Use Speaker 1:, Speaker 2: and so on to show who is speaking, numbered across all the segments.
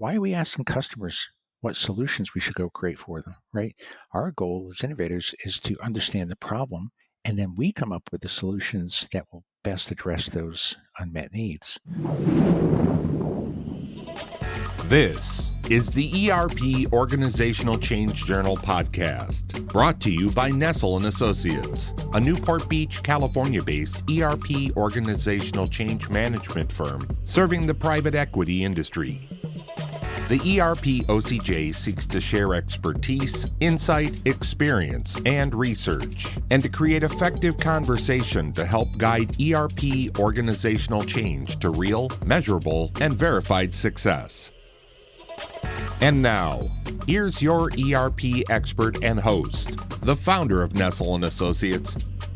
Speaker 1: why are we asking customers what solutions we should go create for them, right? Our goal as innovators is to understand the problem, and then we come up with the solutions that will best address those unmet needs.
Speaker 2: This is the ERP Organizational Change Journal podcast, brought to you by Nestle and Associates, a Newport Beach, California-based ERP organizational change management firm serving the private equity industry. The ERP OCJ seeks to share expertise, insight, experience, and research, and to create effective conversation to help guide ERP organizational change to real, measurable, and verified success. And now, here's your ERP expert and host, the founder of Nestle and Associates,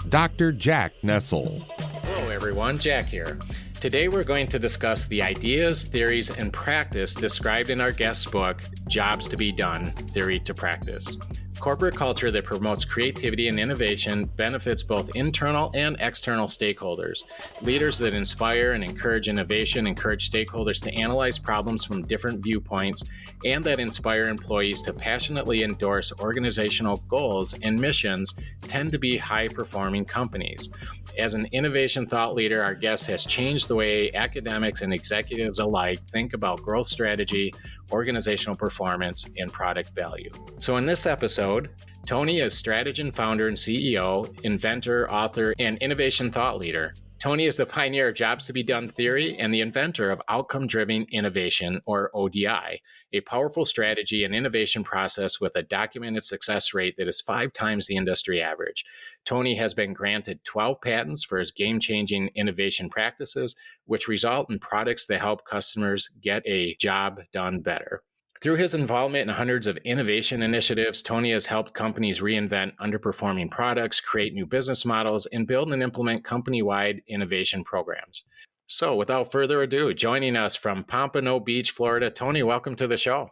Speaker 2: Dr. Jack Nestle.
Speaker 3: Hello everyone, Jack here. Today we're going to discuss the ideas, theories, and practice described in our guest's book, Jobs to be Done, Theory to Practice. Corporate culture that promotes creativity and innovation benefits both internal and external stakeholders. Leaders that inspire and encourage innovation encourage stakeholders to analyze problems from different viewpoints, and that inspire employees to passionately endorse organizational goals and missions tend to be high-performing companies. As an innovation thought leader, our guest has changed the way academics and executives alike think about growth strategy, organizational performance, and product value. So in this episode, Tony is Strategyn founder and CEO, inventor, author, and innovation thought leader. Tony is the pioneer of Jobs to be Done theory and the inventor of outcome-driven innovation, or ODI, a powerful strategy and innovation process with a documented success rate that is 5 times the industry average. Tony has been granted 12 patents for his game-changing innovation practices, which result in products that help customers get a job done better. Through his involvement in hundreds of innovation initiatives, Tony has helped companies reinvent underperforming products, create new business models, and build and implement company-wide innovation programs. So without further ado, joining us from Pompano Beach, Florida, Tony, welcome to the show.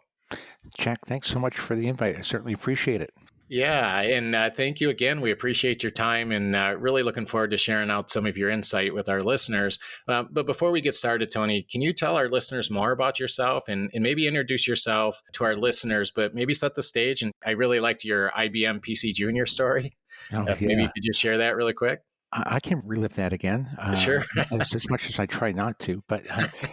Speaker 1: Jack, thanks so much for the invite. I certainly appreciate it.
Speaker 3: Yeah, and thank you again. We appreciate your time and really looking forward to sharing out some of your insight with our listeners. But before we get started, Tony, can you tell our listeners more about yourself and maybe introduce yourself to our listeners, but maybe set the stage? And I really liked your IBM PC Junior story.
Speaker 1: Oh,
Speaker 3: Maybe
Speaker 1: yeah.
Speaker 3: you could just share that really quick.
Speaker 1: I can relive that again,
Speaker 3: Sure.
Speaker 1: as much as I try not to, but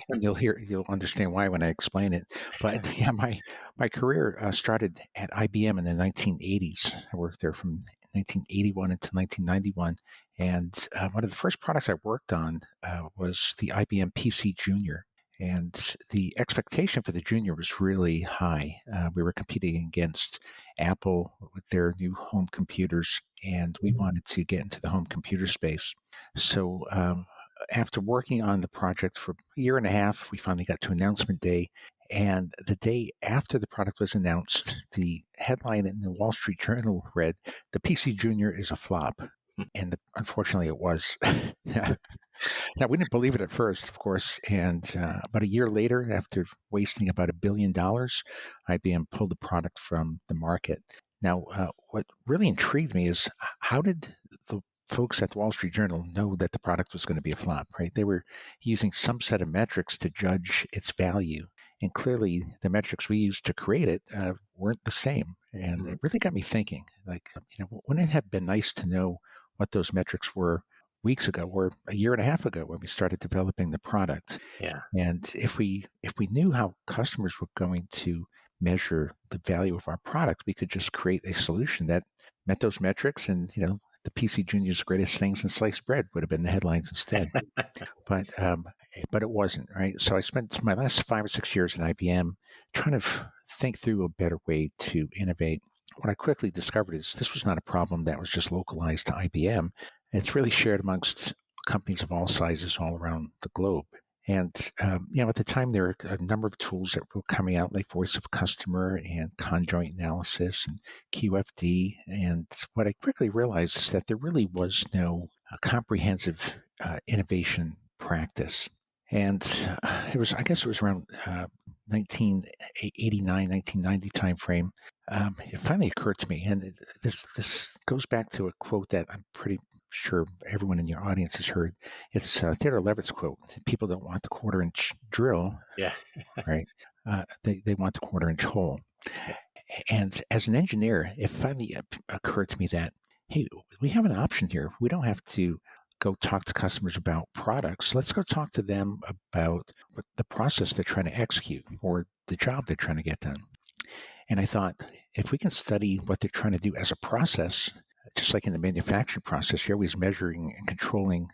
Speaker 1: and you'll understand why when I explain it. But yeah, my career started at IBM in the 1980s. I worked there from 1981 until 1991, and one of the first products I worked on was the IBM PC Junior. And the expectation for the Junior was really high. We were competing against Apple with their new home computers, and we wanted to get into the home computer space. So after working on the project for a year and a half, we finally got to announcement day. And the day after the product was announced, the headline in the Wall Street Journal read, "The PC Junior is a flop." And unfortunately, it was. Now, we didn't believe it at first, of course, and about a year later, after wasting about $1 billion, IBM pulled the product from the market. Now, what really intrigued me is how did the folks at the Wall Street Journal know that the product was going to be a flop, right? They were using some set of metrics to judge its value, and clearly the metrics we used to create it weren't the same. And it really got me thinking, like, wouldn't it have been nice to know what those metrics were weeks ago or a year and a half ago when we started developing the product?
Speaker 3: Yeah.
Speaker 1: And if we knew how customers were going to measure the value of our product, we could just create a solution that met those metrics, and the PC Junior's greatest things in sliced bread would have been the headlines instead. But it wasn't, right? So I spent my last 5 or 6 years at IBM trying to think through a better way to innovate. What I quickly discovered is this was not a problem that was just localized to IBM. It's really shared amongst companies of all sizes all around the globe. And, at the time, there were a number of tools that were coming out, like Voice of Customer and Conjoint Analysis and QFD. And what I quickly realized is that there really was no comprehensive innovation practice. And I guess it was around 1989, 1990 timeframe. It finally occurred to me, and this goes back to a quote that I'm pretty sure everyone in your audience has heard. It's Theodore Levitt's quote: "People don't want the quarter-inch drill,
Speaker 3: Yeah.
Speaker 1: right? They want the quarter-inch hole."
Speaker 3: Yeah.
Speaker 1: And as an engineer, it finally occurred to me that, hey, we have an option here. We don't have to go talk to customers about products. Let's go talk to them about what the process they're trying to execute or the job they're trying to get done. And I thought, if we can study what they're trying to do as a process, just like in the manufacturing process, you're always measuring and controlling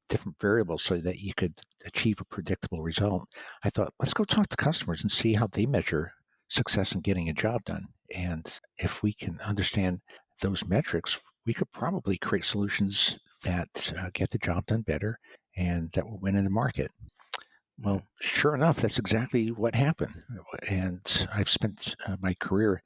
Speaker 1: different variables so that you could achieve a predictable result. I thought, let's go talk to customers and see how they measure success in getting a job done. And if we can understand those metrics, we could probably create solutions that get the job done better and that will win in the market. Well, sure enough, that's exactly what happened. And I've spent my career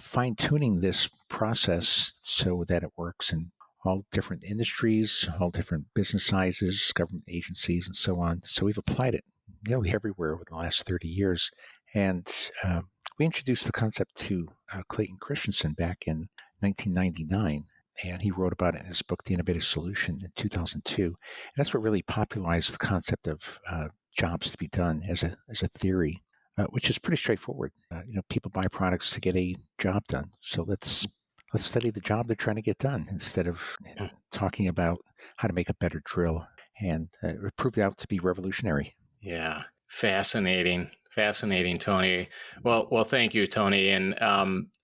Speaker 1: fine tuning this process so that it works in all different industries, all different business sizes, government agencies, and so on. So we've applied it nearly everywhere over the last 30 years. And we introduced the concept to Clayton Christensen back in 1999. And he wrote about it in his book, The Innovative Solution, in 2002. And that's what really popularized the concept of jobs to be done as a theory, which is pretty straightforward. People buy products to get a job done. So let's study the job they're trying to get done instead of talking about how to make a better drill. And it proved out to be revolutionary.
Speaker 3: Yeah. Fascinating, Tony. Well, thank you, Tony. And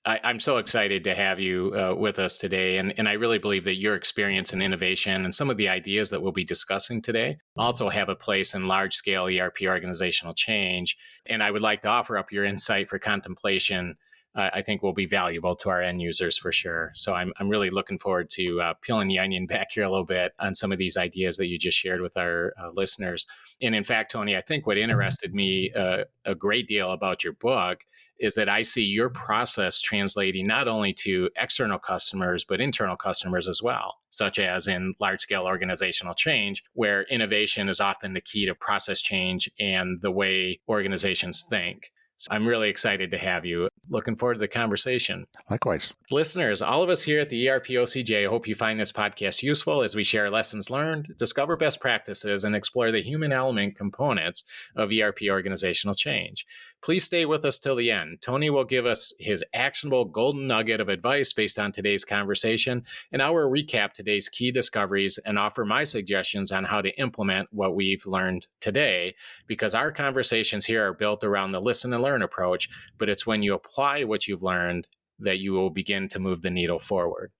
Speaker 3: I'm so excited to have you with us today. And I really believe that your experience in innovation and some of the ideas that we'll be discussing today also have a place in large-scale ERP organizational change. And I would like to offer up your insight for contemplation. I think will be valuable to our end users for sure. So I'm really looking forward to peeling the onion back here a little bit on some of these ideas that you just shared with our listeners. And in fact, Tony, I think what interested me a great deal about your book is that I see your process translating not only to external customers, but internal customers as well, such as in large-scale organizational change, where innovation is often the key to process change and the way organizations think. So I'm really excited to have you. Looking forward to the conversation.
Speaker 1: Likewise.
Speaker 3: Listeners, all of us here at the ERP OCJ hope you find this podcast useful as we share lessons learned, discover best practices, and explore the human element components of ERP organizational change. Please stay with us till the end. Tony will give us his actionable golden nugget of advice based on today's conversation, and I will recap today's key discoveries and offer my suggestions on how to implement what we've learned today, because our conversations here are built around the listen and learn approach, but it's when you apply what you've learned that you will begin to move the needle forward.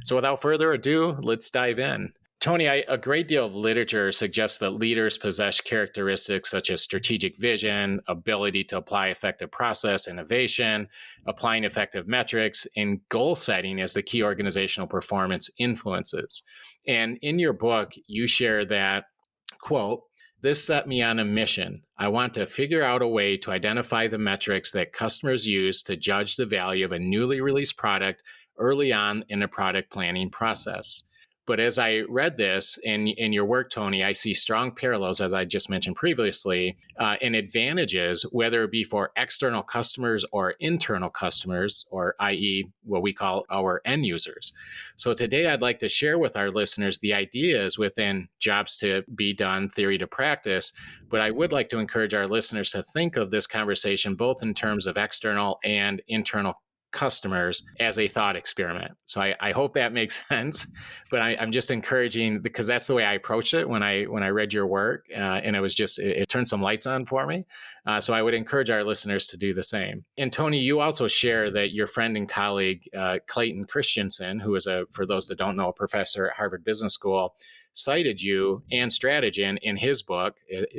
Speaker 3: So without further ado, let's dive in. Tony, a great deal of literature suggests that leaders possess characteristics such as strategic vision, ability to apply effective process innovation, applying effective metrics, and goal setting as the key organizational performance influences. And in your book, you share that, quote, "This set me on a mission. I want to figure out a way to identify the metrics that customers use to judge the value of a newly released product early on in the product planning process." But as I read this in your work, Tony, I see strong parallels, as I just mentioned previously, and advantages, whether it be for external customers or internal customers, or i.e. what we call our end users. So today I'd like to share with our listeners the ideas within jobs to be done, theory to practice, but I would like to encourage our listeners to think of this conversation both in terms of external and internal customers as a thought experiment. So I hope that makes sense, but I'm just encouraging, because that's the way I approached it when I read your work, and it turned some lights on for me. So I would encourage our listeners to do the same. And Tony, you also share that your friend and colleague, Clayton Christensen, who is for those that don't know, a professor at Harvard Business School, cited you and Strategyn in his book,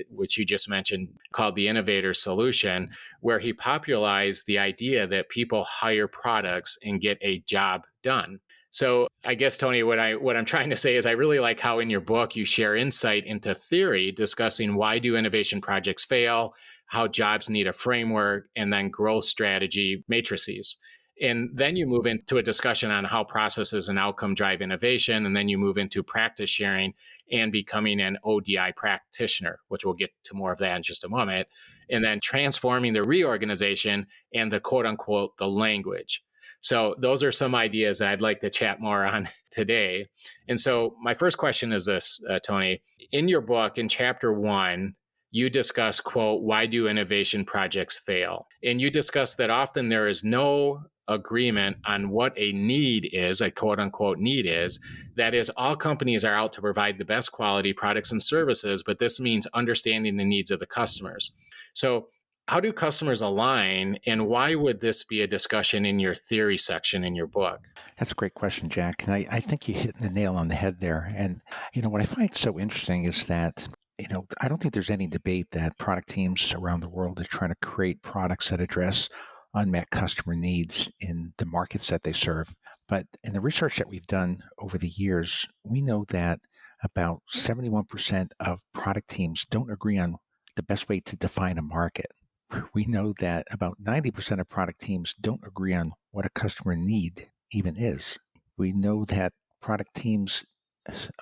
Speaker 3: which you just mentioned, called The Innovator Solution, where he popularized the idea that people hire products and get a job done. So I guess, Tony, what I'm trying to say is I really like how in your book you share insight into theory, discussing why do innovation projects fail, how jobs need a framework, and then growth strategy matrices. And then you move into a discussion on how processes and outcome drive innovation. And then you move into practice sharing and becoming an ODI practitioner, which we'll get to more of that in just a moment. And then transforming the reorganization and the quote unquote, the language. So those are some ideas that I'd like to chat more on today. And so my first question is this, Tony. In your book, in chapter 1, you discuss, quote, why do innovation projects fail? And you discuss that often there is no agreement on what a need is, a quote unquote need is. That is, all companies are out to provide the best quality products and services, but this means understanding the needs of the customers. So, how do customers align, and why would this be a discussion in your theory section in your book?
Speaker 1: That's a great question, Jack. And I think you hit the nail on the head there. And, what I find so interesting is that, I don't think there's any debate that product teams around the world are trying to create products that address unmet customer needs in the markets that they serve. But in the research that we've done over the years, we know that about 71% of product teams don't agree on the best way to define a market. We know that about 90% of product teams don't agree on what a customer need even is. We know that product teams,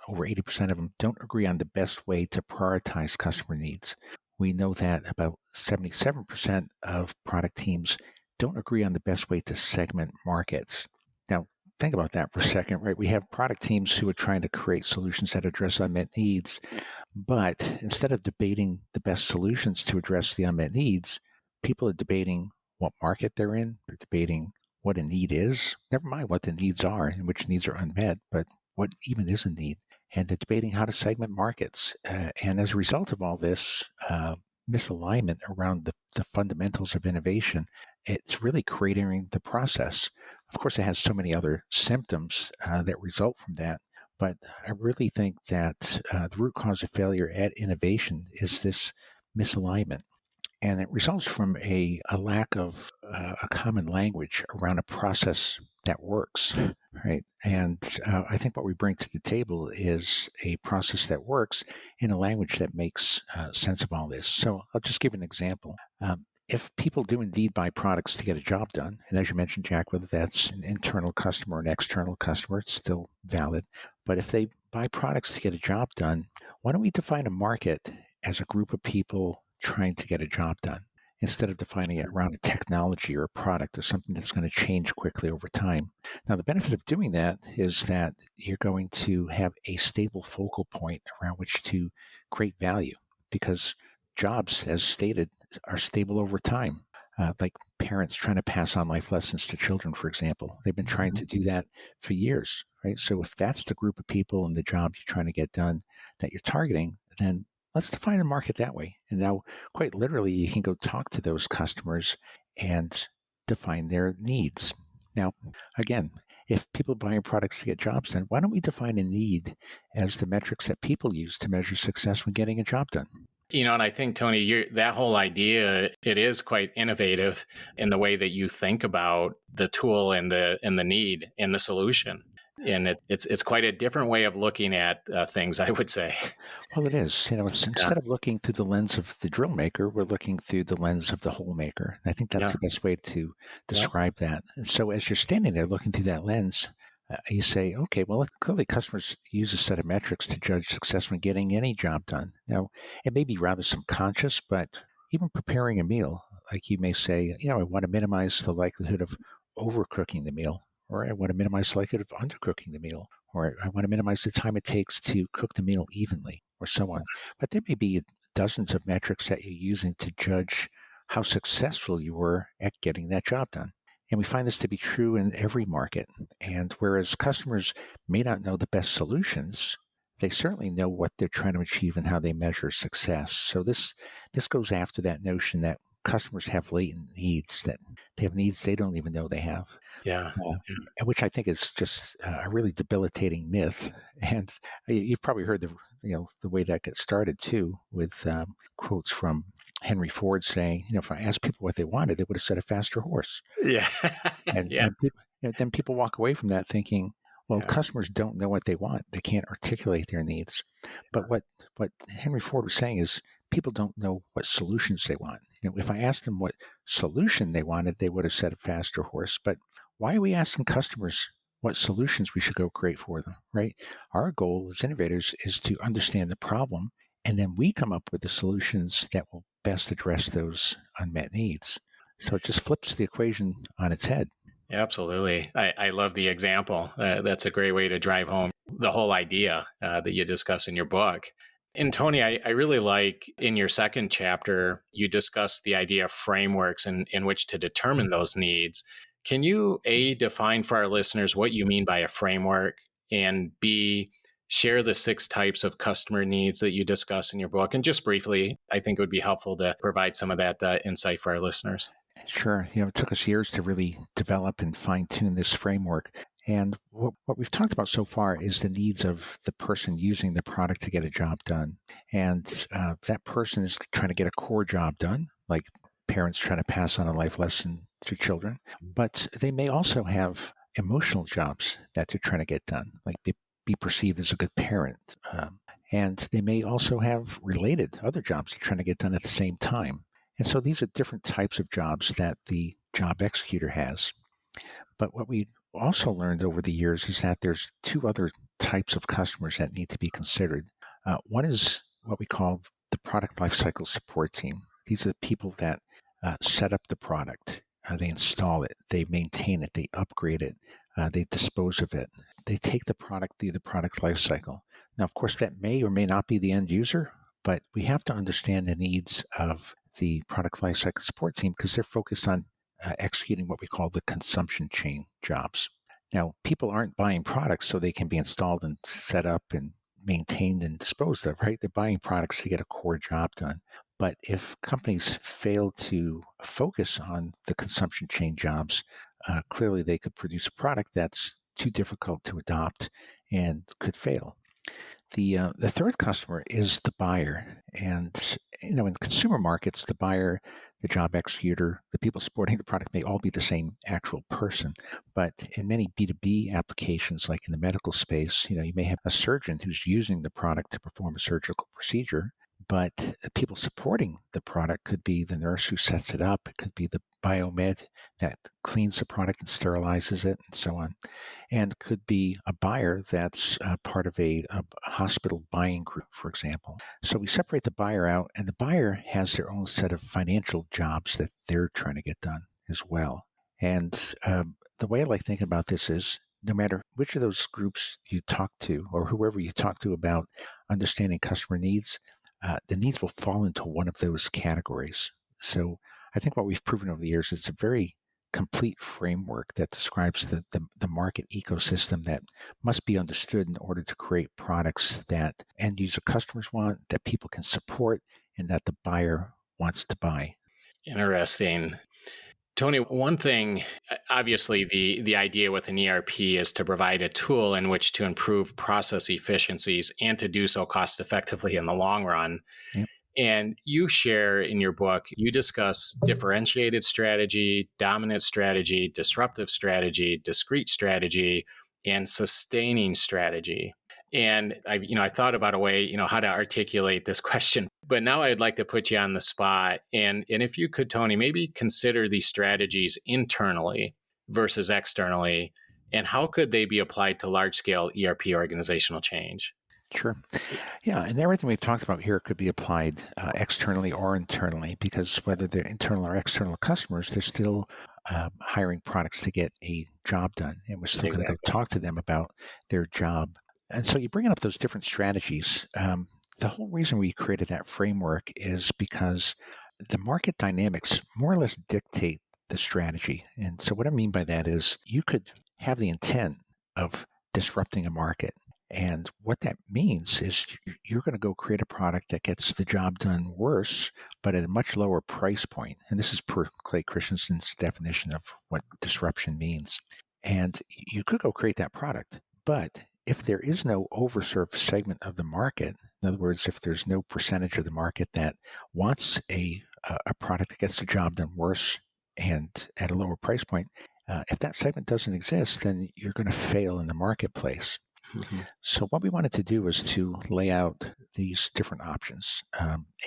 Speaker 1: over 80% of them, don't agree on the best way to prioritize customer needs. We know that about 77% of product teams don't agree on the best way to segment markets. Now, think about that for a second, right? We have product teams who are trying to create solutions that address unmet needs, but instead of debating the best solutions to address the unmet needs, people are debating what market they're in. They're debating what a need is. Never mind what the needs are and which needs are unmet, but what even is a need. And they're debating how to segment markets. And as a result of all this misalignment around the fundamentals of innovation, it's really cratering the process. Of course, it has so many other symptoms that result from that. But I really think that the root cause of failure at innovation is this misalignment. And it results from a lack of a common language around a process that works, right? And I think what we bring to the table is a process that works in a language that makes sense of all this. So I'll just give an example. If people do indeed buy products to get a job done, and as you mentioned, Jack, whether that's an internal customer or an external customer, it's still valid. But if they buy products to get a job done, why don't we define a market as a group of people trying to get a job done instead of defining it around a technology or a product or something that's going to change quickly over time? Now, the benefit of doing that is that you're going to have a stable focal point around which to create value, because jobs, as stated, are stable over time. Like parents trying to pass on life lessons to children, for example. They've been trying to do that for years, right? So if that's the group of people and the job you're trying to get done that you're targeting, then let's define the market that way. And now, quite literally, you can go talk to those customers and define their needs. Now, again, if people are buying products to get jobs done, why don't we define a need as the metrics that people use to measure success when getting a job done?
Speaker 3: And I think, Tony, that whole idea, it is quite innovative in the way that you think about the tool and the need and the solution. And it's quite a different way of looking at things, I would say.
Speaker 1: Well, it is. Instead of looking through the lens of the drill maker, we're looking through the lens of the hole maker. And I think that's the best way to describe that. And so as you're standing there looking through that lens, you say, okay, well, clearly customers use a set of metrics to judge success when getting any job done. Now, it may be rather subconscious, but even preparing a meal, like you may say, I want to minimize the likelihood of overcooking the meal, or I want to minimize the likelihood of undercooking the meal, or I want to minimize the time it takes to cook the meal evenly, or so on. But there may be dozens of metrics that you're using to judge how successful you were at getting that job done. And we find this to be true in every market. And whereas customers may not know the best solutions, they certainly know what they're trying to achieve and how they measure success. So this goes after that notion that customers have latent needs, that they have needs they don't even know they have.
Speaker 3: Yeah.
Speaker 1: Which I think is just a really debilitating myth. And you've probably heard the way that gets started too, with quotes from Henry Ford saying, if I asked people what they wanted, they would have said a faster horse.
Speaker 3: Yeah.
Speaker 1: And,
Speaker 3: Yeah.
Speaker 1: then people walk away from that thinking, well, customers don't know what they want. They can't articulate their needs. But what Henry Ford was saying is people don't know what solutions they want. If I asked them what solution they wanted, they would have said a faster horse. But why are we asking customers what solutions we should go create for them, right? Our goal as innovators is to understand the problem, and then we come up with the solutions that will best address those unmet needs. So it just flips the equation on its head.
Speaker 3: Absolutely. I love the example. That's a great way to drive home the whole idea that you discuss in your book. And Tony, I really like in your second chapter, you discuss the idea of frameworks in which to determine those needs. Can you, A, define for our listeners what you mean by a framework, and B, share the 6 types of customer needs that you discuss in your book? And just briefly, I think it would be helpful to provide some of that insight for our listeners.
Speaker 1: Sure. It took us years to really develop and fine tune this framework. And what we've talked about so far is the needs of the person using the product to get a job done. And that person is trying to get a core job done, like parents trying to pass on a life lesson to children. But they may also have emotional jobs that they're trying to get done, like be perceived as a good parent. And they may also have related other jobs they're trying to get done at the same time. And so these are different types of jobs that the job executor has. But what we also learned over the years is that there's 2 other types of customers that need to be considered. One is what we call the product lifecycle support team. These are the people that set up the product, they install it, they maintain it, they upgrade it, they dispose of it. They take the product through the product lifecycle. Now, of course, that may or may not be the end user, but we have to understand the needs of the product lifecycle support team because they're focused on executing what we call the consumption chain jobs. Now, people aren't buying products so they can be installed and set up and maintained and disposed of, right? They're buying products to get a core job done. But if companies fail to focus on the consumption chain jobs, clearly they could produce a product that's too difficult to adopt and could fail. The third customer is the buyer, and in consumer markets, the buyer, the job executor, the people supporting the product may all be the same actual person. But in many B2B applications, like in the medical space, you may have a surgeon who's using the product to perform a surgical procedure. But people supporting the product could be the nurse who sets it up. It could be the biomed that cleans the product and sterilizes it, and so on, and could be a buyer that's part of a hospital buying group, for example. So we separate the buyer out, and the buyer has their own set of financial jobs that they're trying to get done as well. And the way I like thinking about this is no matter which of those groups you talk to or whoever you talk to about understanding customer needs, the needs will fall into one of those categories. So I think what we've proven over the years is it's a very complete framework that describes the market ecosystem that must be understood in order to create products that end user customers want, that people can support, and that the buyer wants to buy.
Speaker 3: Interesting. Tony, one thing, obviously, the idea with an ERP is to provide a tool in which to improve process efficiencies and to do so cost effectively in the long run.
Speaker 1: Yep.
Speaker 3: And you share in your book, you discuss differentiated strategy, dominant strategy, disruptive strategy, discrete strategy, and sustaining strategy. And I thought about a way, how to articulate this question, but now I'd like to put you on the spot. And if you could, Tony, maybe consider these strategies internally versus externally, and how could they be applied to large scale ERP organizational change?
Speaker 1: Sure. Yeah, and everything we've talked about here could be applied externally or internally, because whether they're internal or external customers, they're still hiring products to get a job done. And we're still going to go talk to them about their job. And so you bring up those different strategies. The whole reason we created that framework is because the market dynamics more or less dictate the strategy. And so what I mean by that is you could have the intent of disrupting a market. And what that means is you're going to go create a product that gets the job done worse, but at a much lower price point. And this is per Clay Christensen's definition of what disruption means. And you could go create that product, but if there is no overserved segment of the market, in other words, if there's no percentage of the market that wants a product that gets the job done worse and at a lower price point, if that segment doesn't exist, then you're going to fail in the marketplace. Mm-hmm. So what we wanted to do was to lay out these different options.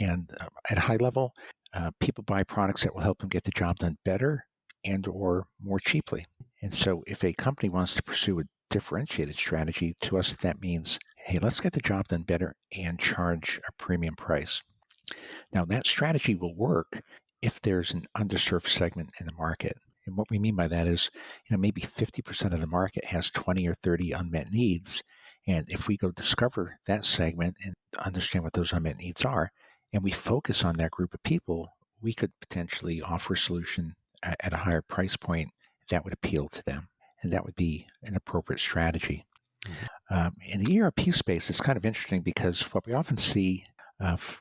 Speaker 1: And at a high level, people buy products that will help them get the job done better and or more cheaply. And so if a company wants to pursue a differentiated strategy, to us that means, hey, let's get the job done better and charge a premium price. Now that strategy will work if there's an underserved segment in the market. And what we mean by that is, maybe 50% of the market has 20 or 30 unmet needs. And if we go discover that segment and understand what those unmet needs are, and we focus on that group of people, we could potentially offer a solution at a higher price point that would appeal to them. And that would be an appropriate strategy. In the ERP space, it's kind of interesting because what we often see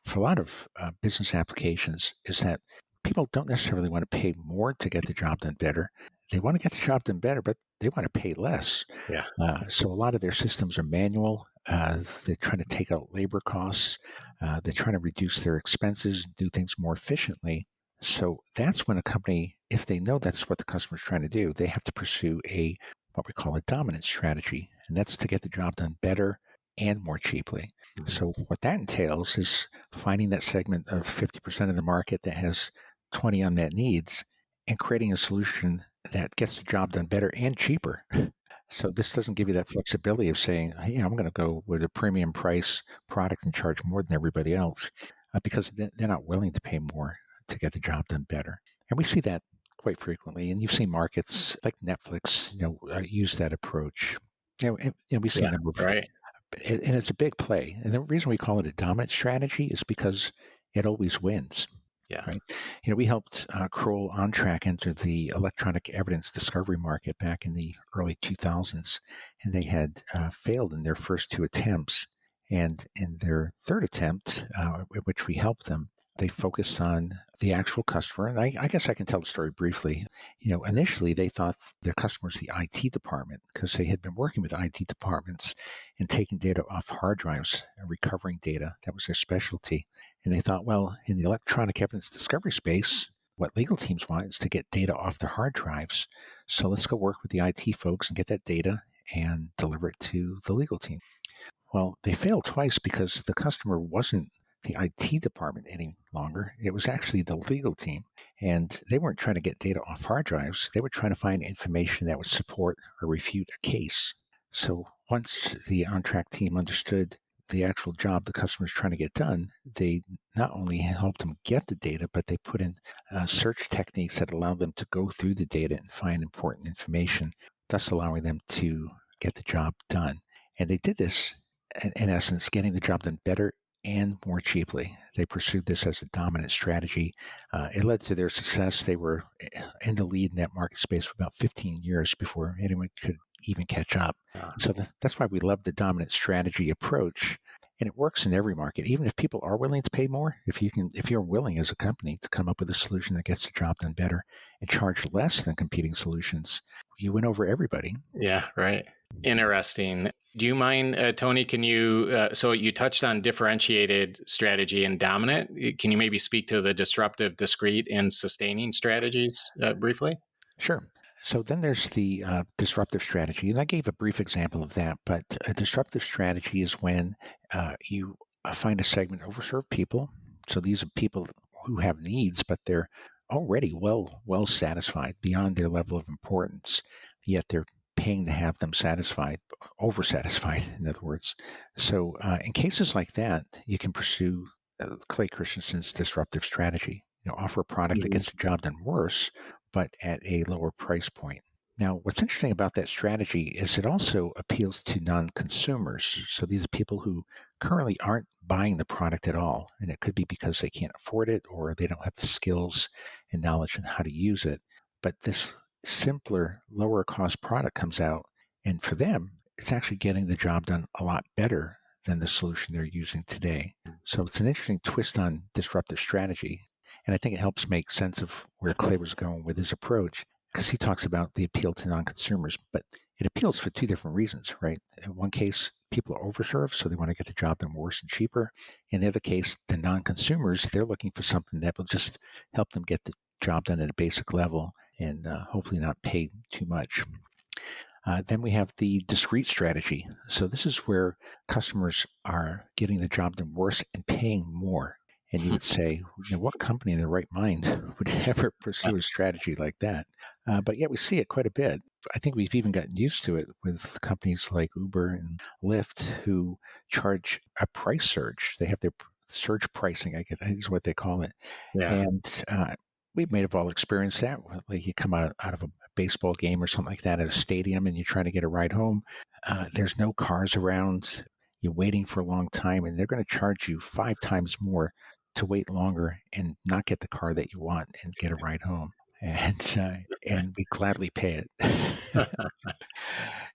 Speaker 1: for a lot of business applications is that people don't necessarily want to pay more to get the job done better. They want to get the job done better, but they want to pay less.
Speaker 3: Yeah.
Speaker 1: So a lot of their systems are manual. They're trying to take out labor costs. They're trying to reduce their expenses and do things more efficiently. So that's when a company, if they know that's what the customer's trying to do, they have to pursue what we call a dominant strategy, and that's to get the job done better and more cheaply. So what that entails is finding that segment of 50% of the market that has 20 unmet needs and creating a solution that gets the job done better and cheaper. So this doesn't give you that flexibility of saying, hey, I'm going to go with a premium price product and charge more than everybody else, because they're not willing to pay more to get the job done better. And we see that quite frequently. And you've seen markets like Netflix, use that approach. We've seen them.
Speaker 3: Right.
Speaker 1: And it's a big play. And the reason we call it a dominant strategy is because it always wins.
Speaker 3: Yeah.
Speaker 1: Right. We helped Kroll OnTrack enter the electronic evidence discovery market back in the early 2000s, and they had failed in their first two attempts. And in their third attempt, in which we helped them, they focused on the actual customer. And I guess I can tell the story briefly. Initially, they thought their customer was the IT department because they had been working with IT departments and taking data off hard drives and recovering data. That was their specialty. And they thought, well, in the electronic evidence discovery space, what legal teams want is to get data off their hard drives. So let's go work with the IT folks and get that data and deliver it to the legal team. Well, they failed twice because the customer wasn't the IT department any longer. It was actually the legal team. And they weren't trying to get data off hard drives. They were trying to find information that would support or refute a case. So once the OnTrack team understood the actual job the customer is trying to get done, they not only helped them get the data, but they put in search techniques that allowed them to go through the data and find important information, thus allowing them to get the job done. And they did this, in essence, getting the job done better and more cheaply. They pursued this as a dominant strategy. It led to their success. They were in the lead in that market space for about 15 years before anyone could even catch up. So that's why we love the dominant strategy approach. And it works in every market. Even if people are willing to pay more, if you're willing as a company to come up with a solution that gets the job done better and charge less than competing solutions, you win over everybody.
Speaker 3: Yeah, right. Interesting. Do you mind, Tony, can you, so you touched on differentiated strategy and dominant. Can you maybe speak to the disruptive, discrete, and sustaining strategies briefly?
Speaker 1: Sure. So then there's the disruptive strategy. And I gave a brief example of that, but a disruptive strategy is when you find a segment of overserved people. So these are people who have needs, but they're already well satisfied beyond their level of importance, yet they're paying to have them satisfied, over-satisfied, in other words. So in cases like that, you can pursue Clay Christensen's disruptive strategy. Offer a product that gets the job done worse, but at a lower price point. Now, what's interesting about that strategy is it also appeals to non-consumers. So these are people who currently aren't buying the product at all. And it could be because they can't afford it or they don't have the skills and knowledge on how to use it. But this simpler, lower cost product comes out. And for them, it's actually getting the job done a lot better than the solution they're using today. So it's an interesting twist on disruptive strategy. And I think it helps make sense of where Clay was going with his approach, because he talks about the appeal to non-consumers, but it appeals for two different reasons, right? In one case, people are overserved, so they want to get the job done worse and cheaper. In the other case, the non-consumers, they're looking for something that will just help them get the job done at a basic level and hopefully not pay too much. Then we have the discrete strategy. So this is where customers are getting the job done worse and paying more. And you would say, what company in their right mind would ever pursue a strategy like that? But yet we see it quite a bit. I think we've even gotten used to it with companies like Uber and Lyft who charge a price surge. They have their surge pricing, I guess is what they call it.
Speaker 3: Yeah.
Speaker 1: And We may have all experienced that. Like you come out of a baseball game or something like that at a stadium and you're trying to get a ride home. There's no cars around. You're waiting for a long time and they're going to charge you 5 times more to wait longer and not get the car that you want and get a ride home. And we gladly pay it.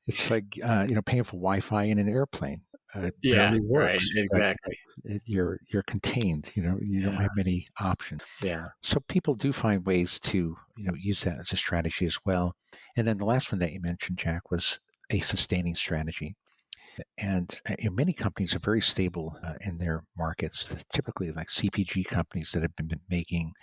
Speaker 1: It's like paying for Wi-Fi in an airplane. It
Speaker 3: Yeah,
Speaker 1: barely
Speaker 3: right,
Speaker 1: works, but
Speaker 3: exactly.
Speaker 1: you're contained. You don't
Speaker 3: Yeah,
Speaker 1: have many options.
Speaker 3: yeah,
Speaker 1: So people do find ways to use that as a strategy as well. And then the last one that you mentioned, Jack, was a sustaining strategy. And many companies are very stable in their markets. Typically, like CPG companies that have been making,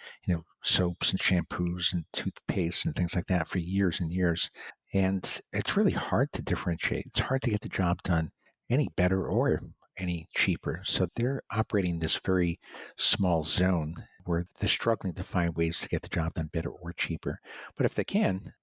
Speaker 1: soaps and shampoos and toothpaste and things like that for years and years. And it's really hard to differentiate. It's hard to get the job done any better or any cheaper. So they're operating this very small zone where they're struggling to find ways to get the job done better or cheaper. But if they can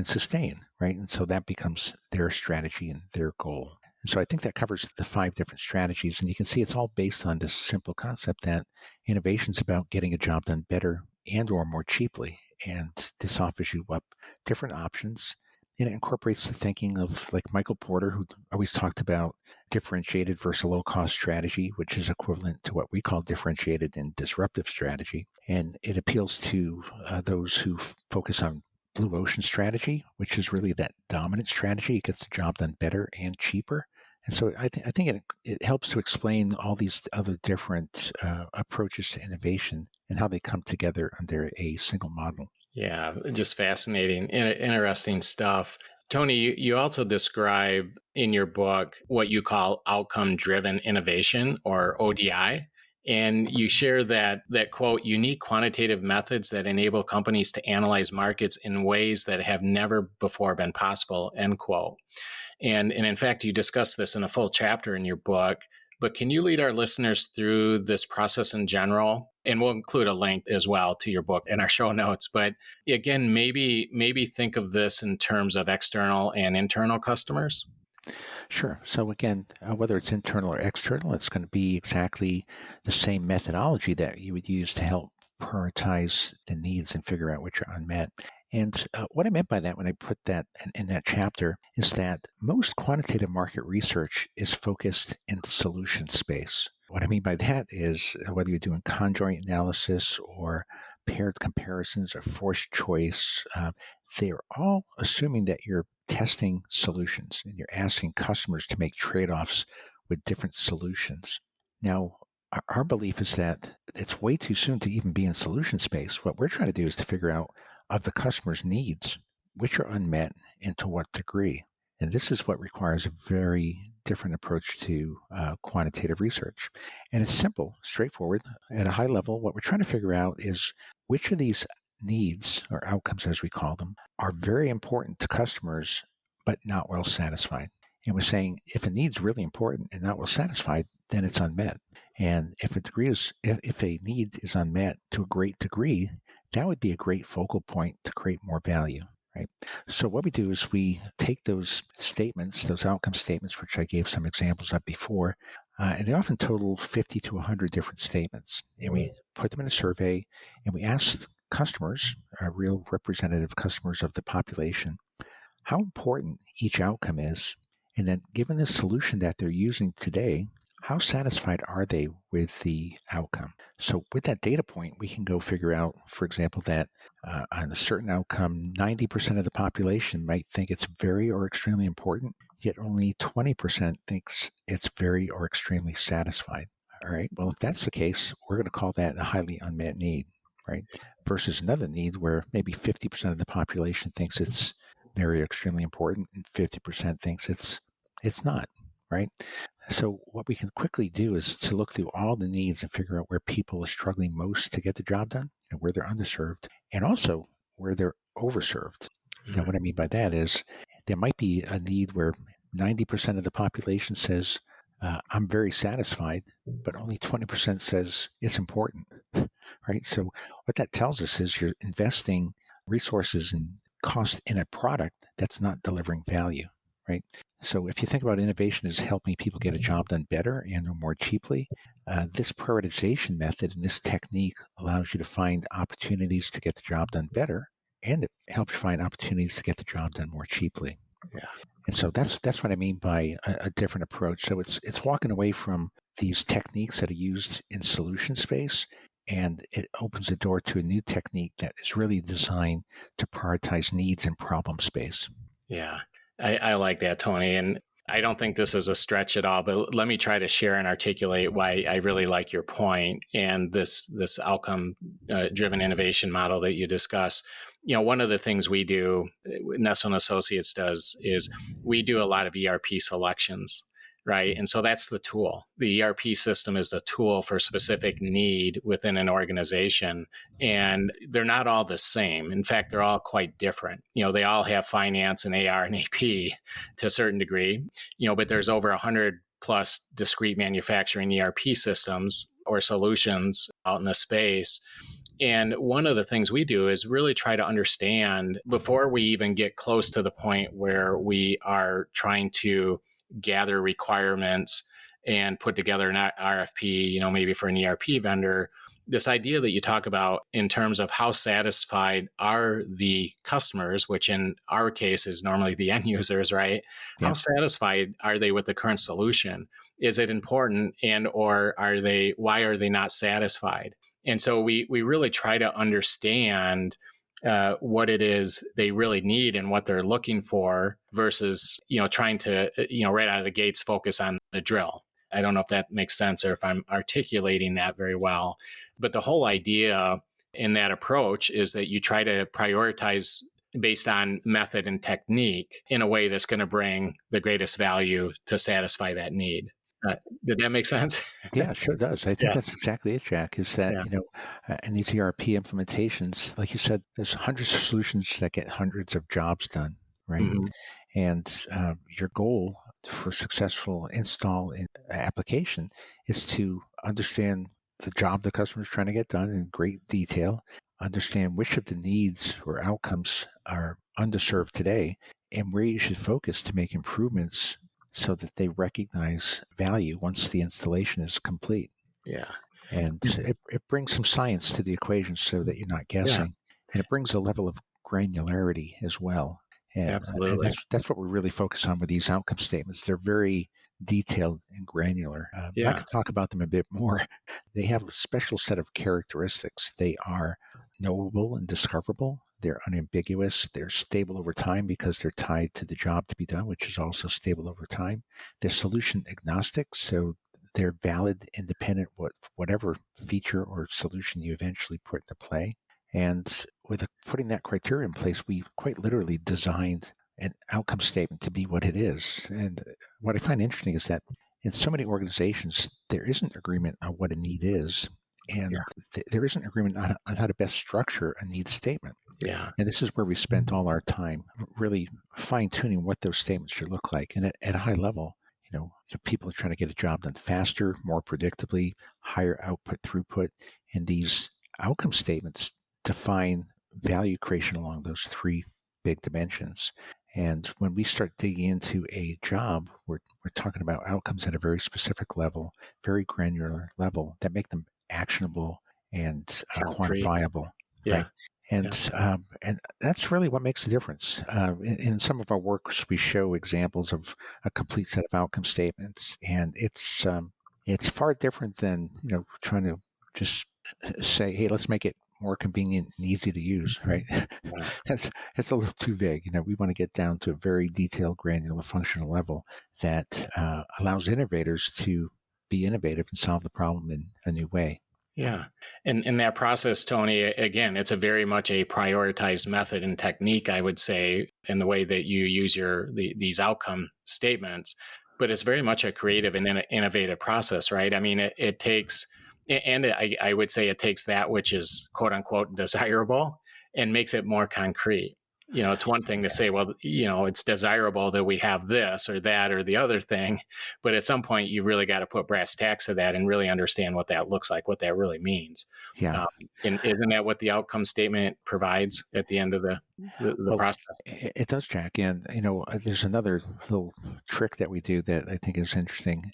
Speaker 1: sustain, right? And so that becomes their strategy and their goal. And so I think that covers the 5 different strategies. And you can see it's all based on this simple concept that innovation is about getting a job done better and or more cheaply. And this offers you up different options. And it incorporates the thinking of like Michael Porter, who always talked about differentiated versus low cost strategy, which is equivalent to what we call differentiated and disruptive strategy. And it appeals to those who focus on blue ocean strategy, which is really that dominant strategy. It gets the job done better and cheaper. And so I think it helps to explain all these other different approaches to innovation and how they come together under a single model.
Speaker 3: yeah. Just fascinating, interesting stuff. Tony, you also describe in your book what you call outcome-driven innovation, or ODI. And you share that quote, unique quantitative methods that enable companies to analyze markets in ways that have never before been possible, end quote. And in fact, you discuss this in a full chapter in your book. But can you lead our listeners through this process in general? And we'll include a link as well to your book in our show notes. But again, maybe think of this in terms of external and internal customers.
Speaker 1: Sure. So again, whether it's internal or external, it's going to be exactly the same methodology that you would use to help prioritize the needs and figure out which are unmet. And what I meant by that when I put that in that chapter is that most quantitative market research is focused in the solution space. What I mean by that is whether you're doing conjoint analysis or paired comparisons or forced choice, they're all assuming that you're testing solutions and you're asking customers to make trade-offs with different solutions. Now, our belief is that it's way too soon to even be in solution space. What we're trying to do is to figure out of the customer's needs, which are unmet and to what degree. And this is what requires a very different approach to quantitative research. And it's simple, straightforward. At a high level, what we're trying to figure out is which of these needs, or outcomes as we call them, are very important to customers, but not well satisfied. And we're saying if a need's really important and not well satisfied, then it's unmet. And if a need is unmet to a great degree, that would be a great focal point to create more value, right? So what we do is we take those statements, those outcome statements, which I gave some examples of before, and they often total 50 to 100 different statements. And we put them in a survey and we ask customers, real representative customers of the population, how important each outcome is. And then given the solution that they're using today, how satisfied are they with the outcome? So with that data point, we can go figure out, for example, that on a certain outcome, 90% of the population might think it's very or extremely important, yet only 20% thinks it's very or extremely satisfied. All right. Well, if that's the case, we're going to call that a highly unmet need, right? Versus another need where maybe 50% of the population thinks it's very extremely important and 50% thinks it's not, right? So what we can quickly do is to look through all the needs and figure out where people are struggling most to get the job done and where they're underserved and also where they're overserved. Now, what I mean by that is there might be a need where 90% of the population says, I'm very satisfied, but only 20% says it's important, right? So what that tells us is you're investing resources and cost in a product that's not delivering value, right? So if you think about innovation as helping people get a job done better and more cheaply, this prioritization method and this technique allows you to find opportunities to get the job done better, and it helps you find opportunities to get the job done more cheaply.
Speaker 3: Yeah.
Speaker 1: And so that's what I mean by a different approach. So it's walking away from these techniques that are used in solution space, and it opens the door to a new technique that is really designed to prioritize needs and problem space.
Speaker 3: Yeah, I like that, Tony. And I don't think this is a stretch at all, but let me try to share and articulate why I really like your point and this outcome driven innovation model that you discuss. One of the things we do, Nestle and Associates does, is we do a lot of ERP selections, right? And so that's the tool. The ERP system is the tool for specific need within an organization, and they're not all the same. In fact, they're all quite different. They all have finance and AR and AP to a certain degree, but there's over 100 plus discrete manufacturing ERP systems or solutions out in the space. And one of the things we do is really try to understand before we even get close to the point where we are trying to gather requirements and put together an RFP, maybe for an ERP vendor. This idea that you talk about in terms of how satisfied are the customers, which in our case is normally the end users, right?
Speaker 1: Yeah.
Speaker 3: How satisfied are they with the current solution? Is it important, and or why are they not satisfied? And so we really try to understand what it is they really need and what they're looking for versus, trying to, right out of the gates, focus on the drill. I don't know if that makes sense or if I'm articulating that very well. But the whole idea in that approach is that you try to prioritize based on method and technique in a way that's going to bring the greatest value to satisfy that need. Did that make sense?
Speaker 1: Yeah, sure does. I think
Speaker 3: Yeah.
Speaker 1: that's exactly it, Jack, is that,
Speaker 3: Yeah.
Speaker 1: in these ERP implementations, like you said, there's hundreds of solutions that get hundreds of jobs done, right?
Speaker 3: Mm-hmm.
Speaker 1: And your goal for successful install in application is to understand the job the customer is trying to get done in great detail, understand which of the needs or outcomes are underserved today, and where you should focus to make improvements so that they recognize value once the installation is complete.
Speaker 3: Yeah.
Speaker 1: And it brings some science to the equation so that you're not
Speaker 3: Yeah.
Speaker 1: guessing. And it brings a level of granularity as well. And
Speaker 3: Absolutely.
Speaker 1: that's what we really focus on with these outcome statements. They're very detailed and granular. I
Speaker 3: Yeah.
Speaker 1: could talk about them a bit more. They have a special set of characteristics. They are knowable and discoverable. They're unambiguous. They're stable over time because they're tied to the job to be done, which is also stable over time. They're solution agnostic, so they're valid, independent, whatever feature or solution you eventually put into play. And with putting that criteria in place, we quite literally designed an outcome statement to be what it is. And what I find interesting is that in so many organizations, there isn't agreement on what a need is,
Speaker 3: Yeah.
Speaker 1: and there isn't agreement on how to best structure a need statement.
Speaker 3: Yeah.
Speaker 1: And this is where we spent all our time really fine tuning what those statements should look like. And at a high level, people are trying to get a job done faster, more predictably, higher output throughput. And these outcome statements define value creation along those three big dimensions. And when we start digging into a job, we're talking about outcomes at a very specific level, very granular level that make them actionable and
Speaker 3: Concrete.
Speaker 1: quantifiable,
Speaker 3: Yeah.
Speaker 1: right? And that's really what makes the difference. In some of our works, we show examples of a complete set of outcome statements, and it's far different than trying to just say, hey, let's make it more convenient and easy to use, right?
Speaker 3: Yeah.
Speaker 1: It's a little too vague. We want to get down to a very detailed, granular, functional level that allows innovators to be innovative and solve the problem in a new way.
Speaker 3: Yeah. And in that process, Tony, again, it's a very much a prioritized method and technique, I would say, in the way that you use these outcome statements. But it's very much a creative and innovative process, right? I mean, it takes, and I would say it takes that which is quote unquote desirable and makes it more concrete. It's one thing to say, well, it's desirable that we have this or that or the other thing, but at some point you really got to put brass tacks to that and really understand what that looks like, what that really means.
Speaker 1: Yeah.
Speaker 3: Um, and isn't that what the outcome statement provides at the end of the
Speaker 1: Well,
Speaker 3: process?
Speaker 1: it does, Jack. And, there's another little trick that we do that I think is interesting.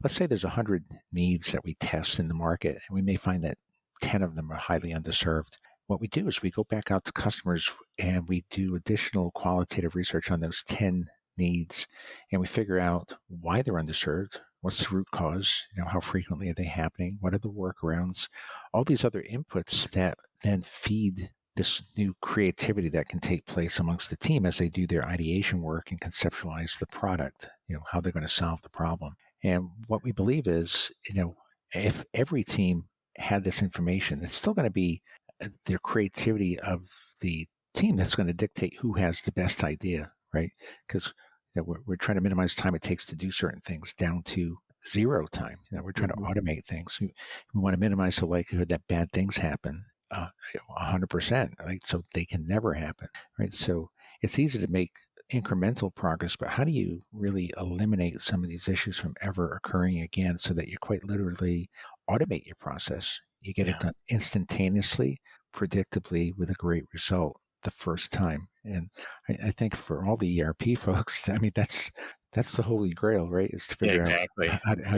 Speaker 1: Let's say there's 100 needs that we test in the market, and we may find that 10 of them are highly underserved. What we do is we go back out to customers and we do additional qualitative research on those 10 needs, and we figure out why they're underserved. What's the root cause? How frequently are they happening? What are the workarounds? All these other inputs that then feed this new creativity that can take place amongst the team as they do their ideation work and conceptualize the product, how they're going to solve the problem. And what we believe is, if every team had this information, it's still going to be their creativity of the team that's going to dictate who has the best idea, right? Because we're trying to minimize time it takes to do certain things down to zero time. We're trying to automate things. We want to minimize the likelihood that bad things happen 100%, so they can never happen, right? So it's easy to make incremental progress, but how do you really eliminate some of these issues from ever occurring again so that you quite literally automate your process? You get it done instantaneously, predictably, with a great result the first time. And I think for all the ERP folks, I mean, that's the holy grail, right? Is to figure
Speaker 3: Exactly.
Speaker 1: out how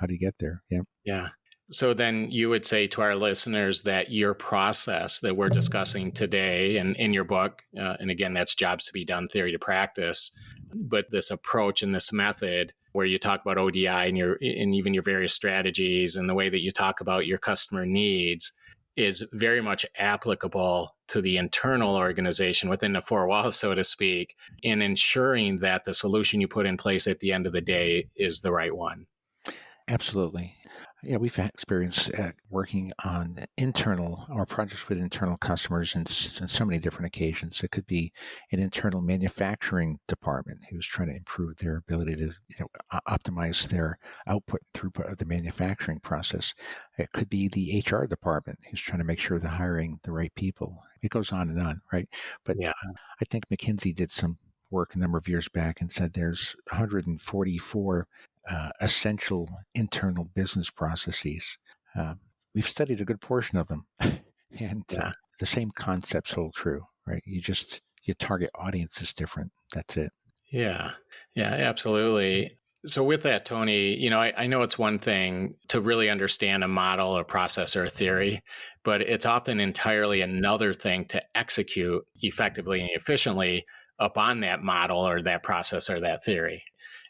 Speaker 1: to get there. Yeah.
Speaker 3: Yeah. So then you would say to our listeners that your process that we're discussing today and in your book, and again, that's Jobs to Be Done, Theory to Practice, but this approach and this method where you talk about ODI and even your various strategies and the way that you talk about your customer needs is very much applicable to the internal organization within the four walls, so to speak, in ensuring that the solution you put in place at the end of the day is the right one.
Speaker 1: Absolutely. Yeah, we've had experience at working on internal or projects with internal customers in so many different occasions. It could be an internal manufacturing department who's trying to improve their ability to optimize their output and throughput of the manufacturing process. It could be the HR department who's trying to make sure they're hiring the right people. It goes on and on, right? But I think McKinsey did some work a number of years back and said there's 144 essential internal business processes. We've studied a good portion of them, and the same concepts hold true, right? Your target audience is different. That's it.
Speaker 3: Yeah, absolutely. So with that, Tony, I know it's one thing to really understand a model or process or a theory, but it's often entirely another thing to execute effectively and efficiently upon that model or that process or that theory.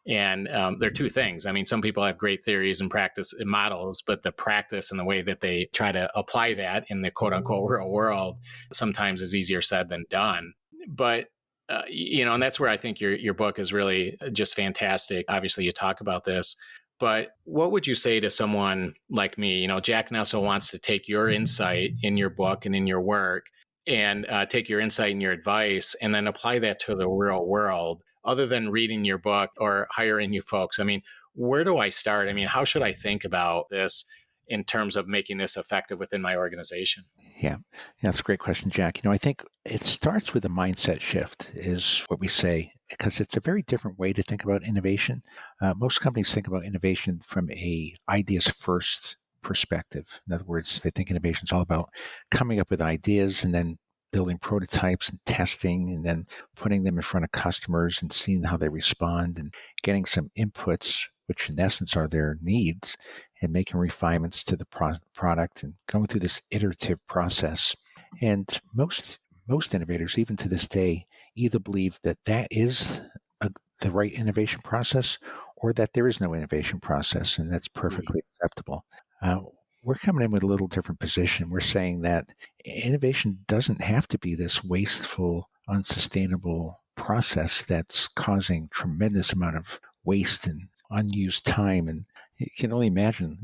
Speaker 3: And there are two things. I mean, some people have great theories and practice and models, but the practice and the way that they try to apply that in the quote unquote real world sometimes is easier said than done. But and that's where I think your book is really just fantastic. Obviously, you talk about this, but what would you say to someone like me? Jack Nessel wants to take your insight in your book and in your work and take your insight and your advice and then apply that to the real world. Other than reading your book or hiring you folks, I mean, where do I start? I mean, how should I think about this in terms of making this effective within my organization?
Speaker 1: Yeah, that's a great question, Jack. I think it starts with a mindset shift is what we say, because it's a very different way to think about innovation. Most companies think about innovation from a ideas first perspective. In other words, they think innovation is all about coming up with ideas and then building prototypes and testing and then putting them in front of customers and seeing how they respond and getting some inputs, which in essence are their needs, and making refinements to the product and going through this iterative process. And most innovators, even to this day, either believe that is the right innovation process or that there is no innovation process, and that's perfectly acceptable. We're coming in with a little different position. We're saying that innovation doesn't have to be this wasteful, unsustainable process that's causing tremendous amount of waste and unused time. And you can only imagine,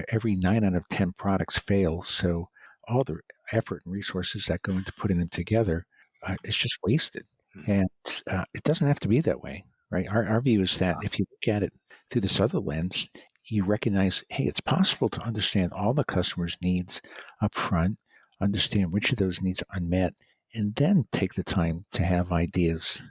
Speaker 1: every 9 out of 10 products fail. So all the effort and resources that go into putting them together is just wasted. And it doesn't have to be that way, right? Our view is that if you look at it through this other lens, you recognize, hey, it's possible to understand all the customer's needs up front, understand which of those needs are unmet, and then take the time to have ideas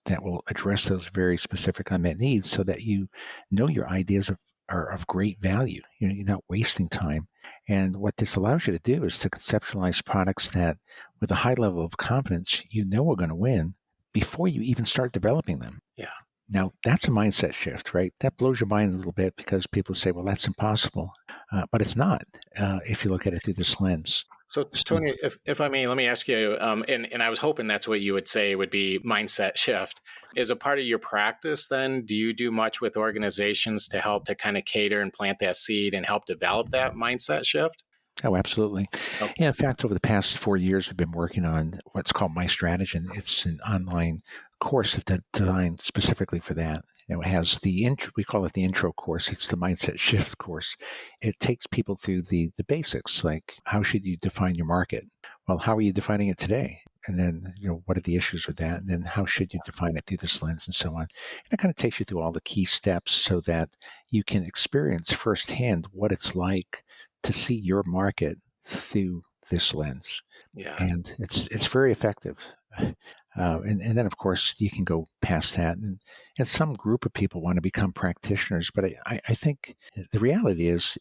Speaker 1: that will address those very specific unmet needs so that you know your ideas are of great value. You're not wasting time. And what this allows you to do is to conceptualize products that, with a high level of confidence, you know are going to win before you even start developing them.
Speaker 3: Yeah.
Speaker 1: Now, that's a mindset shift, right? That blows your mind a little bit because people say, well, that's impossible. But it's not if you look at it through this lens.
Speaker 3: So,
Speaker 1: So,
Speaker 3: Tony, if I may, let me ask you, and I was hoping that's what you would say would be mindset shift. Is a part of your practice then? Do you do much with organizations to help to kind of cater and plant that seed and help develop that mindset shift?
Speaker 1: oh, absolutely.
Speaker 3: Okay.
Speaker 1: Yeah, in fact, over the past 4 years, we've been working on what's called My Strategyn. It's an online course that's designed specifically for that. It has the intro, we call it the intro course. It's the mindset shift course. It takes people through the basics, like how should you define your market? Well, how are you defining it today? And then, what are the issues with that? And then how should you define it through this lens and so on? And it kind of takes you through all the key steps so that you can experience firsthand what it's like to see your market through this lens.
Speaker 3: Yeah.
Speaker 1: And it's very effective. And then, of course, you can go past that. And some group of people want to become practitioners. But I think the reality is,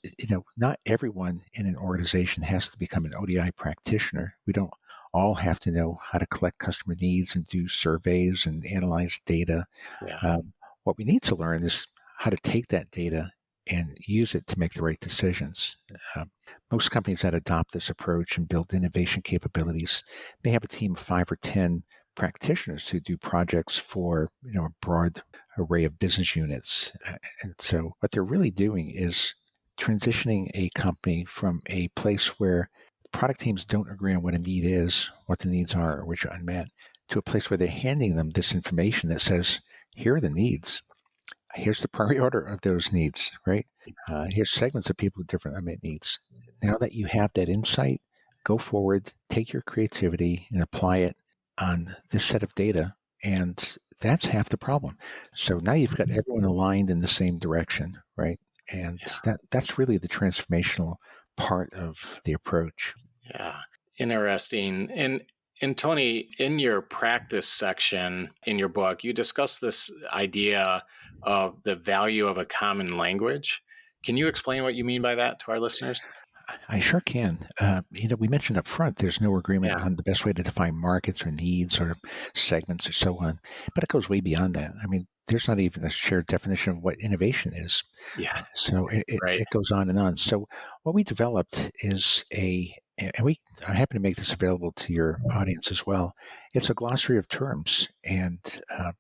Speaker 1: not everyone in an organization has to become an ODI practitioner. We don't all have to know how to collect customer needs and do surveys and analyze data.
Speaker 3: Yeah.
Speaker 1: What we need to learn is how to take that data and use it to make the right decisions. Uh, Most companies that adopt this approach and build innovation capabilities may have a team of 5 or 10 practitioners who do projects for a broad array of business units. And so what they're really doing is transitioning a company from a place where product teams don't agree on what a need is, what the needs are, or which are unmet, to a place where they're handing them this information that says, here are the needs. Here's the priority order of those needs, right? Here's segments of people with different unmet needs. Now that you have that insight, go forward, take your creativity and apply it on this set of data. And that's half the problem. So now you've got everyone aligned in the same direction, right? And that's really the transformational part of the approach.
Speaker 3: Yeah. Interesting. And Tony, in your practice section in your book, you discuss this idea of the value of a common language. Can you explain what you mean by that to our listeners?
Speaker 1: I sure can. We mentioned up front there's no agreement
Speaker 3: Yeah.
Speaker 1: on the best way to define markets or needs or segments or so on, but it goes way beyond that. I mean, there's not even a shared definition of what innovation is.
Speaker 3: Yeah.
Speaker 1: So
Speaker 3: Right.
Speaker 1: it goes on and on. So what we developed is I'm happy to make this available to your audience as well. It's a glossary of terms, and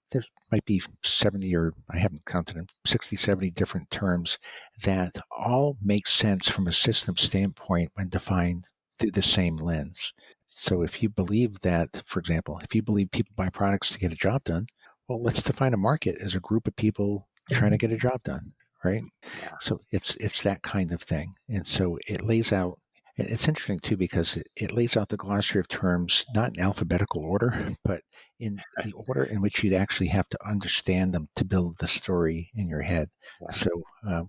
Speaker 1: there might be 70 or I haven't counted them, 60, 70 different terms that all make sense from a system standpoint when defined through the same lens. So if you believe that, for example, if you believe people buy products to get a job done, well, let's define a market as a group of people trying to get a job done, right?
Speaker 3: Yeah.
Speaker 1: So it's that kind of thing. And so it lays out, it's interesting too, because it lays out the glossary of terms, not in alphabetical order, but in the order in which you'd actually have to understand them to build the story in your head.
Speaker 3: Yeah.
Speaker 1: So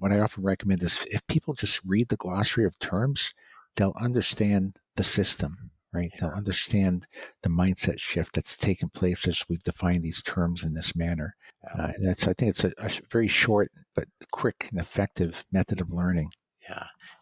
Speaker 1: what I often recommend is if people just read the glossary of terms, they'll understand the system, right? They'll understand the mindset shift that's taken place as we've defined these terms in this manner. I think it's a very short but quick and effective method of learning.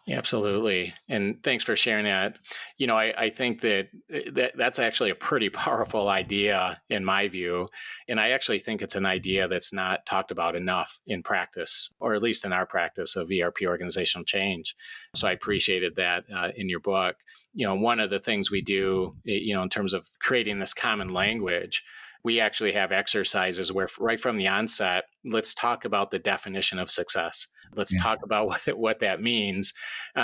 Speaker 3: Yeah, absolutely. And thanks for sharing that. I think that's actually a pretty powerful idea in my view. And I actually think it's an idea that's not talked about enough in practice, or at least in our practice of ERP organizational change. So I appreciated that in your book. One of the things we do, in terms of creating this common language, we actually have exercises where right from the onset, let's talk about the definition of success. Let's talk about what that means.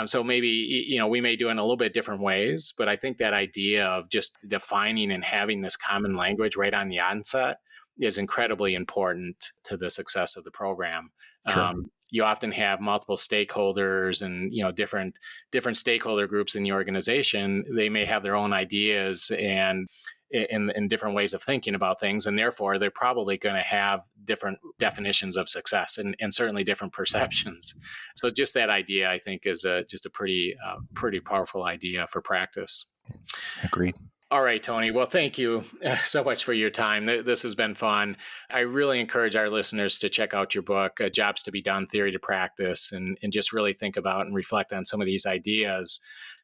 Speaker 3: So maybe, we may do it in a little bit different ways, but I think that idea of just defining and having this common language right on the onset is incredibly important to the success of the program.
Speaker 1: Sure.
Speaker 3: You often have multiple stakeholders and, different stakeholder groups in the organization. They may have their own ideas and in different ways of thinking about things. And therefore, they're probably going to have different definitions of success and certainly different perceptions. So just that idea, I think, is just a pretty powerful idea for practice.
Speaker 1: Agreed.
Speaker 3: All right, Tony. Well, thank you so much for your time. This has been fun. I really encourage our listeners to check out your book, Jobs to be Done, Theory to Practice, and just really think about and reflect on some of these ideas.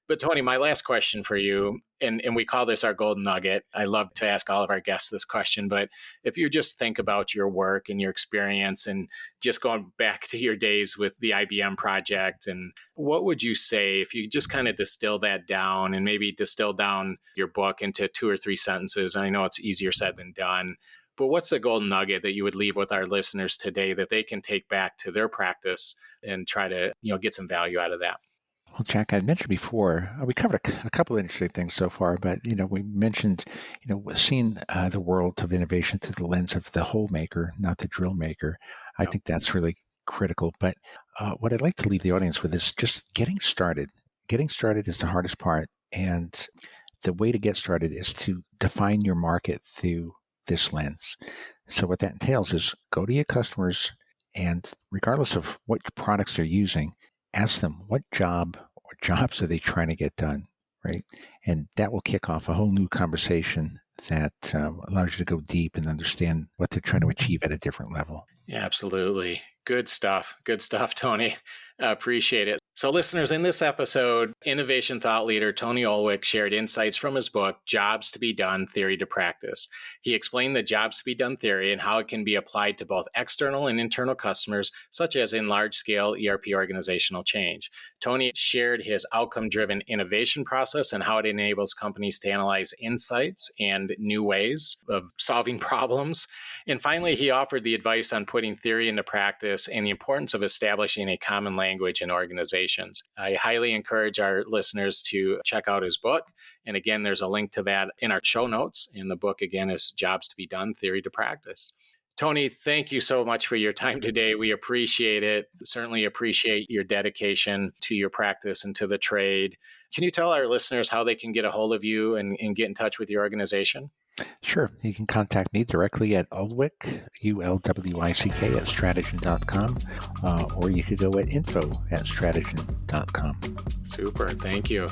Speaker 3: But Tony, my last question for you, and we call this our golden nugget. I love to ask all of our guests this question, but if you just think about your work and your experience and just going back to your days with the IBM project, and what would you say if you just kind of distill that down and maybe distill down your book into 2 or 3 sentences? I know it's easier said than done, but what's the golden nugget that you would leave with our listeners today that they can take back to their practice and try to, get some value out of that?
Speaker 1: Well, Jack, I mentioned before, we covered a couple of interesting things so far, but, we mentioned, seeing the world of innovation through the lens of the hole maker, not the drill maker. I think that's really critical. But what I'd like to leave the audience with is just getting started. Getting started is the hardest part. And the way to get started is to define your market through this lens. So what that entails is go to your customers and regardless of what products they're using, ask them what job or jobs are they trying to get done, right? And that will kick off a whole new conversation that allows you to go deep and understand what they're trying to achieve at a different level.
Speaker 3: Yeah, absolutely. Good stuff. Good stuff, Tony. Appreciate it. So listeners, in this episode, innovation thought leader Tony Ulwick shared insights from his book, Jobs to be Done, Theory to Practice. He explained the jobs to be done theory and how it can be applied to both external and internal customers, such as in large-scale ERP organizational change. Tony shared his outcome-driven innovation process and how it enables companies to analyze insights and new ways of solving problems. And finally, he offered the advice on putting theory into practice and the importance of establishing a common language in organizations. I highly encourage our listeners to check out his book. And again, there's a link to that in our show notes. And the book, again, is Jobs to be Done, Theory to Practice. Tony, thank you so much for your time today. We appreciate it. Certainly appreciate your dedication to your practice and to the trade. Can you tell our listeners how they can get a hold of you and get in touch with your organization?
Speaker 1: Sure. You can contact me directly at Ulwick, Ulwyck, at Strategyn.com, or you could go at info@Strategyn.com.
Speaker 3: Super. Thank you.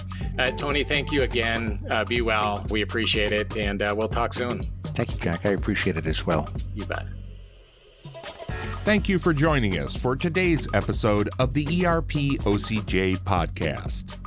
Speaker 3: Tony, thank you again. Be well. We appreciate it, and we'll talk soon.
Speaker 1: Thank you, Jack. I appreciate it as well.
Speaker 3: You bet.
Speaker 2: Thank you for joining us for today's episode of the ERP OCJ podcast.